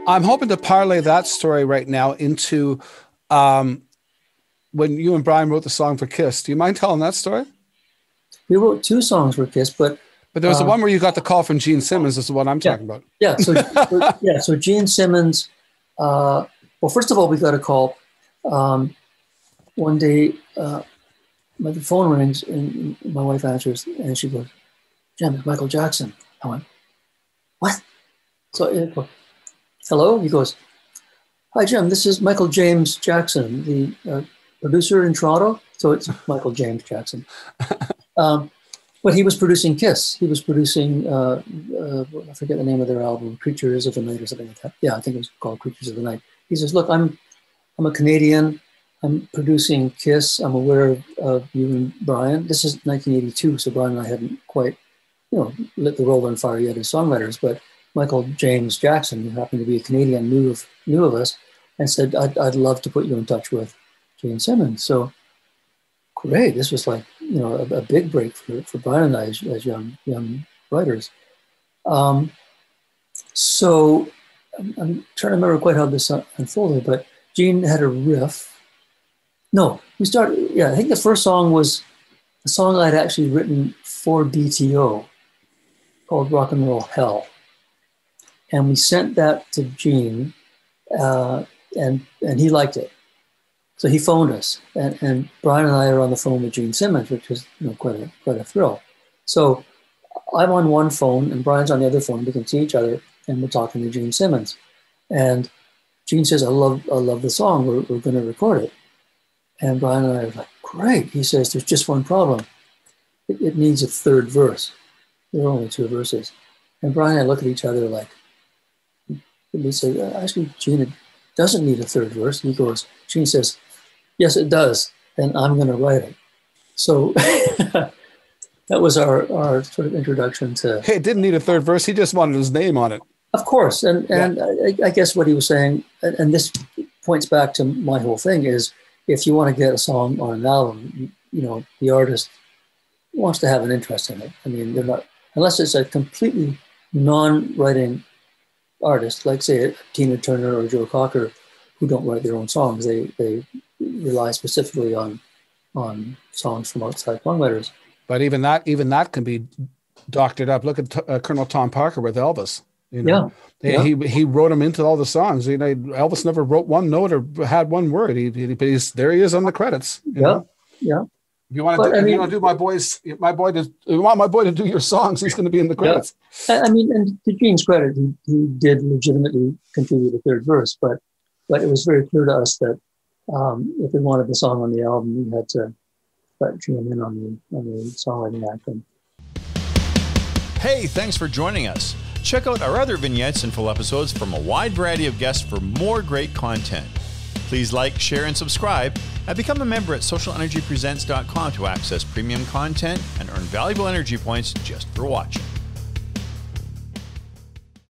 I'm hoping to parlay that story right now into when you and Brian wrote the song for Kiss. Do you mind telling that story? We wrote 2 songs for Kiss, but there was the one where you got the call from Gene Simmons. This is what I'm talking about. Yeah. So Gene Simmons. Well, first of all, we got a call one day. My phone rings and my wife answers, and she goes, "Jim, it's Michael Jackson." I went, "What?" So, hello. He goes, "Hi, Jim. This is Michael James Jackson, the producer in Toronto." So it's Michael James Jackson. But he was producing Kiss. He was producing, I forget the name of their album, Creatures of the Night or something like that. Yeah, I think it was called Creatures of the Night. He says, "Look, I'm a Canadian. I'm producing Kiss. I'm aware of you and Brian." This is 1982, so Brian and I hadn't quite, lit the world on fire yet as songwriters. But Michael James Jackson, who happened to be a Canadian, knew of us, and said, "I'd love to put you in touch with Gene Simmons." So great. This was like, a big break for Brian and I as young writers. So I'm trying to remember quite how this unfolded, but Gene had a riff. No, we started, I think the first song was a song I'd actually written for BTO called Rock and Roll Hell. And we sent that to Gene, and he liked it. So he phoned us, and Brian and I are on the phone with Gene Simmons, which was quite a thrill. So I'm on one phone and Brian's on the other phone. We can see each other, and we're talking to Gene Simmons. And Gene says, I love the song. We're going to record it. And Brian and I are like, great. He says, there's just one problem. It needs a third verse. There are only 2 verses. And Brian and I look at each other like, we say, actually, Gene, it doesn't need a third verse. He goes, Gene says, yes, it does. And I'm going to write it. So that was our sort of introduction to. Hey, it didn't need a third verse. He just wanted his name on it. Of course. And I guess what he was saying, and this points back to my whole thing, is if you want to get a song on an album, the artist wants to have an interest in it. I mean, they're not, unless it's a completely non-writing artist, like say Tina Turner or Joe Cocker, who don't write their own songs. They rely specifically on songs from outside songwriters. But even that can be doctored up. Look at Colonel Tom Parker with Elvis. He wrote him into all the songs. Elvis never wrote one note or had one word. There he is on the credits. Yeah. If you want to do you want my boy to do your songs, he's going to be in the credits. Yeah. I mean, and to Gene's credit, he did legitimately contribute a third verse, but it was very clear to us that if we wanted the song on the album, we had to let Gene in on the songwriting action. Hey, thanks for joining us. Check out our other vignettes and full episodes from a wide variety of guests for more great content. Please like, share, and subscribe, and become a member at SocialNRGPresents.com to access premium content and earn valuable energy points just for watching.